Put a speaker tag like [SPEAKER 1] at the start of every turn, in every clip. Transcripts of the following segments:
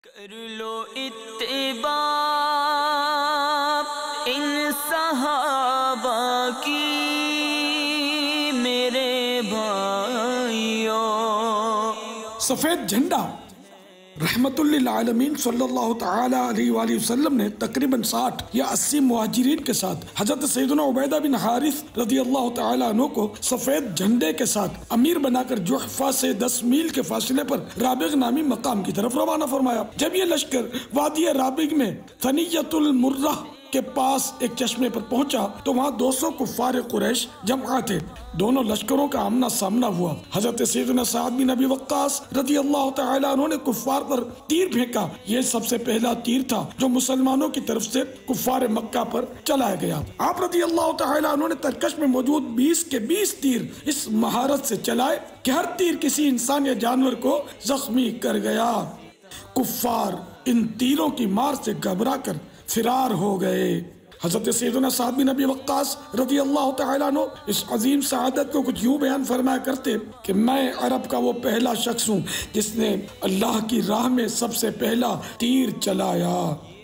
[SPEAKER 1] کر لو اتباع ان صحابہ کی میرے بھائیوں۔
[SPEAKER 2] سفید جھنڈا رحمت للعالمین صلی اللہ تعالی علیہ وآلہ وسلم نے تقریباً 60 یا 80 مہاجرین کے ساتھ حضرت سیدنا عبیدہ بن حارث رضی اللہ تعالی عنہ کو سفید جھنڈے کے ساتھ امیر بنا کر جحفہ سے 10 میل کے فاصلے پر رابغ نامی مقام کی طرف روانہ فرمایا۔ جب یہ لشکر وادی رابغ میں ثنیۃ المرہ کے پاس ایک چشمے پر پہنچا تو وہاں 200 کفار قریش جمع تھے۔ دونوں لشکروں کا آمنا سامنا ہوا۔ حضرت سیدنا سعد بن ابی وقاص رضی اللہ تعالی عنہ نے کفار پر تیر پھینکا۔ یہ سب سے پہلا تیر تھا جو مسلمانوں کی طرف سے کفار مکہ پر چلایا گیا۔ آپ رضی اللہ تعالی عنہ نے ترکش میں موجود 20 کے 20 تیر اس مہارت سے چلائے کہ ہر تیر کسی انسان یا جانور کو زخمی کر گیا۔ کفار ان تیروں کی مار سے گھبرا کر فرار ہو گئے۔ حضرت سیدنا سعد بن ابی وقاص رضی اللہ تعالیٰ عنہ اس عظیم سعادت کو کچھ یوں بیان فرمایا کرتے کہ میں عرب کا وہ پہلا شخص ہوں جس نے اللہ کی راہ میں سب سے پہلا تیر چلایا۔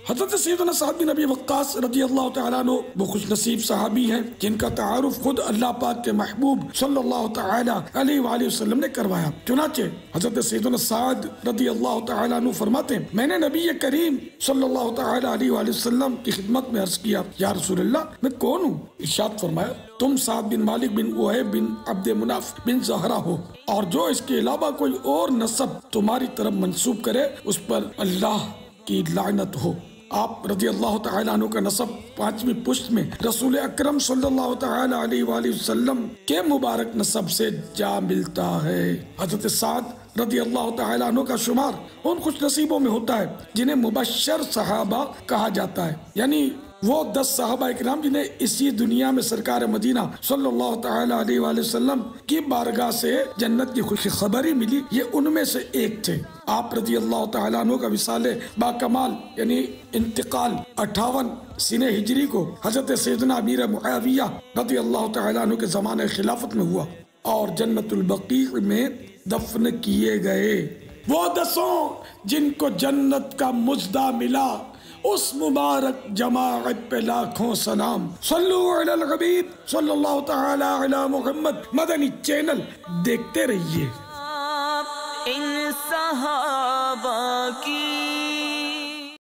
[SPEAKER 2] حضرت سیدنا سعد بن ابی وقاص رضی اللہ تعالیٰ عنہ وہ خوش نصیب صحابی ہیں جن کا تعارف خود اللہ پاک کے محبوب صلی اللہ تعالیٰ علیہ وآلہ وسلم نے کروایا۔ چنانچہ حضرت سیدنا سعد رضی اللہ تعالیٰ عنہ فرماتے ہیں میں نے نبی کریم صلی اللہ تعالیٰ علیہ وآلہ وسلم کی خدمت میں عرض کیا یا رسول اللہ میں کون ہوں؟ ارشاد فرمایا تم سعد بن مالک بن وہیب بن عبد مناف بن زہرہ ہو اور جو اس کے علاوہ کوئی اور نسب تمہاری طرف منسوب کرے اس پر اللہ کی لعنت ہو۔ آپ رضی اللہ تعالیٰ عنہ کا نسب 5ویں پشت میں رسول اکرم صلی اللہ تعالیٰ علیہ وآلہ وسلم کے مبارک نسب سے جا ملتا ہے۔ حضرت سعد رضی اللہ تعالیٰ عنہ کا شمار ان خوش نصیبوں میں ہوتا ہے جنہیں مبشر صحابہ کہا جاتا ہے، یعنی وہ 10 صحابہ اکرام جنہیں اسی دنیا میں سرکار مدینہ صلی اللہ تعالیٰ علیہ وآلہ وسلم کی بارگاہ سے جنت کی خوشخبری ملی، یہ ان میں سے ایک تھے۔ آپ رضی اللہ تعالیٰ عنہ کا وصال با کمال یعنی انتقال 58 سنہ ہجری کو حضرت سیدنا امیر معاویہ رضی اللہ تعالیٰ عنہ کے زمانہ خلافت میں ہوا اور جنت البقیع میں دفن کیے گئے۔ وہ 10 جن کو جنت کا مژدہ ملا اس مبارک جماعت پہ لاکھوں سلام۔ صلو علی الحبیب صلی اللہ تعالی علی محمد۔ مدنی چینل دیکھتے رہیے۔
[SPEAKER 1] ان صحابہ کی